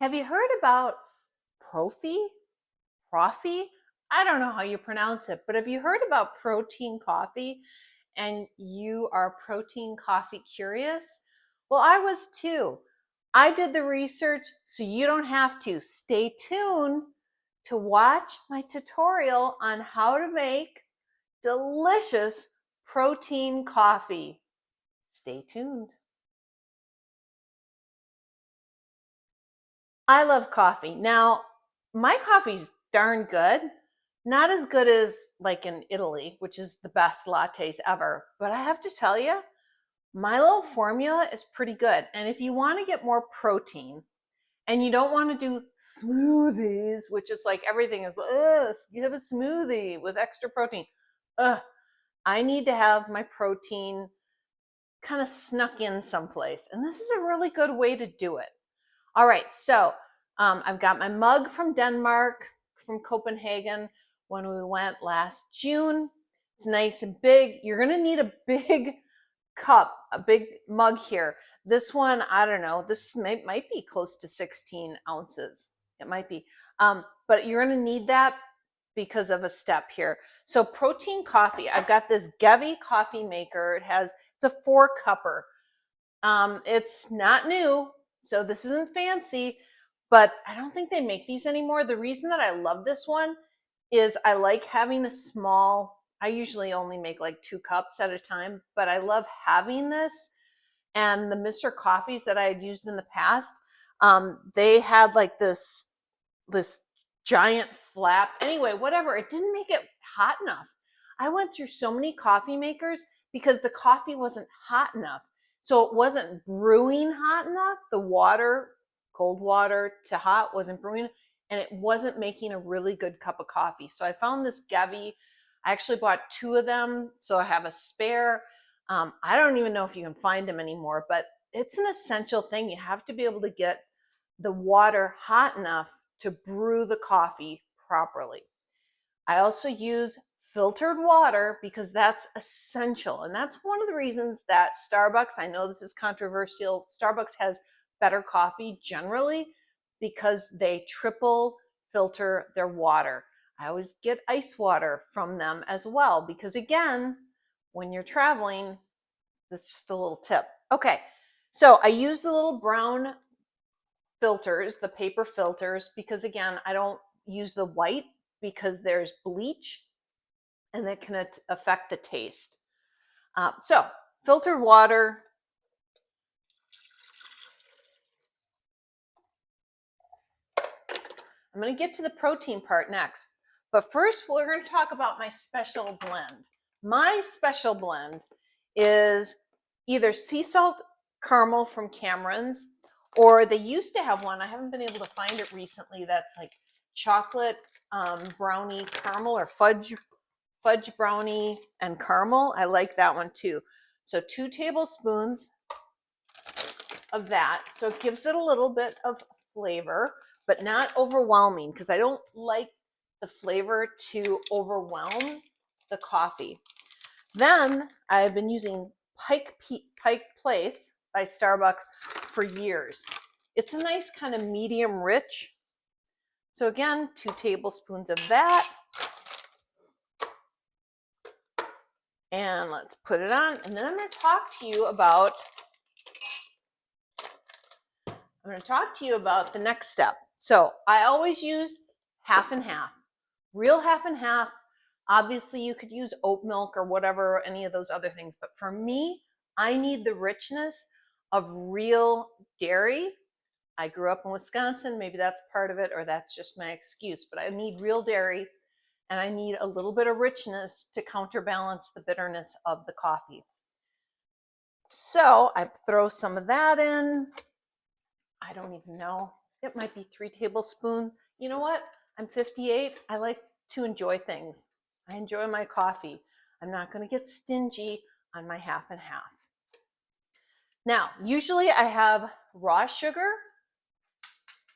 Have you heard about Proffee? Proffee? I don't know how you pronounce it, but have you heard about protein coffee and you are protein coffee curious? Well, I was too. I did the research so you don't have to. Stay tuned to watch my tutorial on how to make delicious protein coffee. Stay tuned. I love coffee. Now, my coffee's darn good. Not as good as like in Italy, which is the best lattes ever. But I have to tell you, my little formula is pretty good. And if you want to get more protein and you don't want to do smoothies, which is like everything is, you have a smoothie with extra protein. Ugh, I need to have my protein kind of snuck in someplace. And this is a really good way to do it. All right, so I've got my mug from Denmark, from Copenhagen, when we went last June. It's nice and big. You're gonna need a big cup, a big mug here. This one, I don't know, this might be close to 16 ounces. It might be, but you're gonna need that because of a step here. So protein coffee, I've got this Gevi coffee maker. It's a 4-cupper. It's not new, so this isn't fancy, but I don't think they make these anymore. The reason that I love this one is I like having a small, I usually only make like 2 cups at a time, but I love having this. And the Mr. Coffees that I had used in the past, they had like this giant flap. Anyway, whatever, it didn't make it hot enough. I went through so many coffee makers because the coffee wasn't hot enough. So it wasn't brewing hot enough. The water, cold water to hot, wasn't brewing, and it wasn't making a really good cup of coffee. So I found this Gevi. I actually bought 2 of them, so I have a spare. I don't even know if you can find them anymore, but it's an essential thing. You have to be able to get the water hot enough to brew the coffee properly. I also use filtered water because that's essential. And that's one of the reasons that Starbucks, I know this is controversial, Starbucks has better coffee generally because they triple filter their water. I always get ice water from them as well because, again, when you're traveling, that's just a little tip. Okay, so I use the little brown filters, the paper filters, because again, I don't use the white because there's bleach and that can affect the taste. So filtered water. I'm going to get to the protein part next. But first, we're going to talk about my special blend. My special blend is either sea salt caramel from Cameron's, or they used to have one. I haven't been able to find it recently. That's like chocolate brownie caramel, or fudge brownie and caramel. I like that one too. So 2 tablespoons of that. So it gives it a little bit of flavor, but not overwhelming, because I don't like the flavor to overwhelm the coffee. Then I've been using Pike Place by Starbucks for years. It's a nice kind of medium rich. So again, 2 tablespoons of that. And let's put it on. And then I'm going to talk to you about the next step. So I always use half and half, real half and half. Obviously, you could use oat milk or whatever, any of those other things. But for me, I need the richness of real dairy. I grew up in Wisconsin. Maybe that's part of it, or that's just my excuse. But I need real dairy, and I need a little bit of richness to counterbalance the bitterness of the coffee. So I throw some of that in. I don't even know. It might be 3 tablespoons. You know what? I'm 58. I like to enjoy things. I enjoy my coffee. I'm not going to get stingy on my half and half. Now, usually I have raw sugar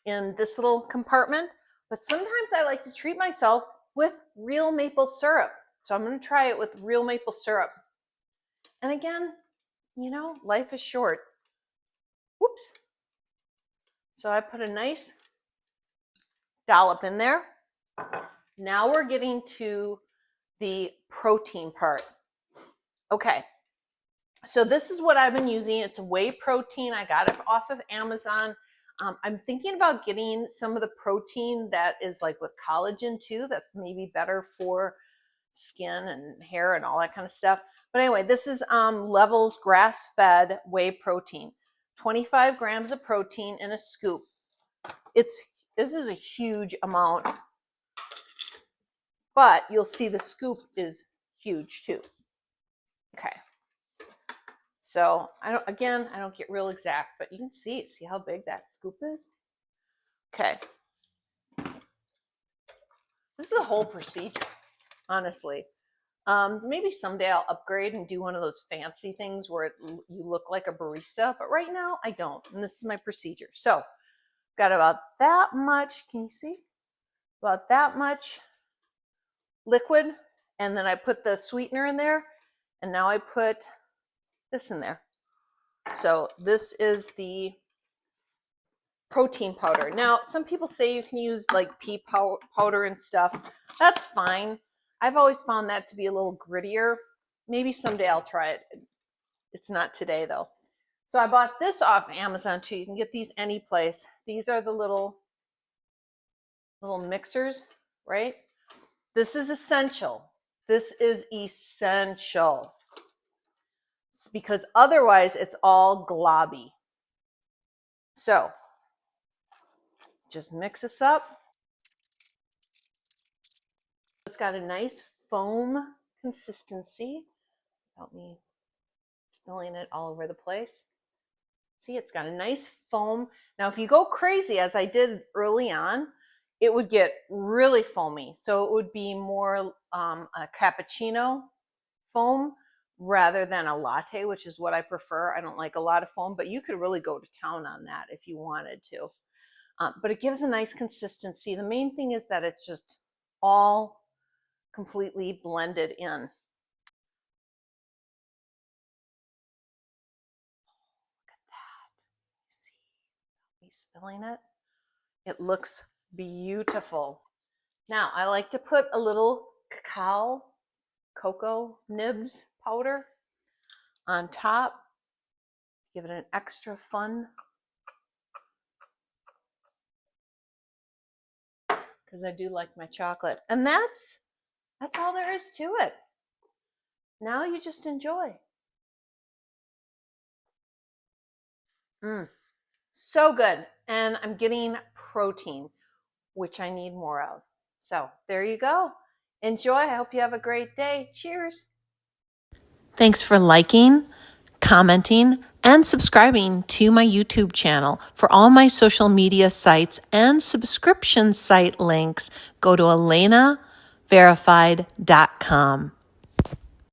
in this little compartment, but sometimes I like to treat myself with real maple syrup. So I'm going to try it with real maple syrup. And again, life is short. Whoops. So I put a nice dollop in there. Now we're getting to the protein part. Okay, so this is what I've been using. It's whey protein. I got it off of Amazon. I'm thinking about getting some of the protein that is like with collagen too. That's maybe better for skin and hair and all that kind of stuff. But anyway, this is Levels grass-fed whey protein. 25 grams of protein in a scoop. This is a huge amount, but you'll see the scoop is huge too. Okay. So I don't get real exact, but you can see how big that scoop is. Okay. This is a whole procedure, honestly. Maybe someday I'll upgrade and do one of those fancy things where you look like a barista, but right now I don't. And this is my procedure. So got about that much, can you see? About that much liquid. And then I put the sweetener in there. And now I put this in there. So this is the protein powder. Now, some people say you can use like pea powder and stuff. That's fine. I've always found that to be a little grittier. Maybe someday I'll try it. It's not today though. So I bought this off Amazon too. You can get these any place. These are the little mixers, right? This is essential. This is essential. It's because otherwise it's all globby. So just mix this up. It's got a nice foam consistency without me spilling it all over the place. See, it's got a nice foam. Now, if you go crazy, as I did early on, it would get really foamy. So it would be more a cappuccino foam rather than a latte, which is what I prefer. I don't like a lot of foam, but you could really go to town on that if you wanted to. But it gives a nice consistency. The main thing is that it's just all completely blended in. Look at that. You see me spilling it? It looks beautiful. Now, I like to put a little cocoa nibs powder on top. Give it an extra fun. Because I do like my chocolate. And that's all there is to it. Now you just enjoy. So good. And I'm getting protein, which I need more of. So there you go. Enjoy. I hope you have a great day. Cheers. Thanks for liking, commenting, and subscribing to my YouTube channel. For all my social media sites and subscription site links, go to ElainaVerified.com.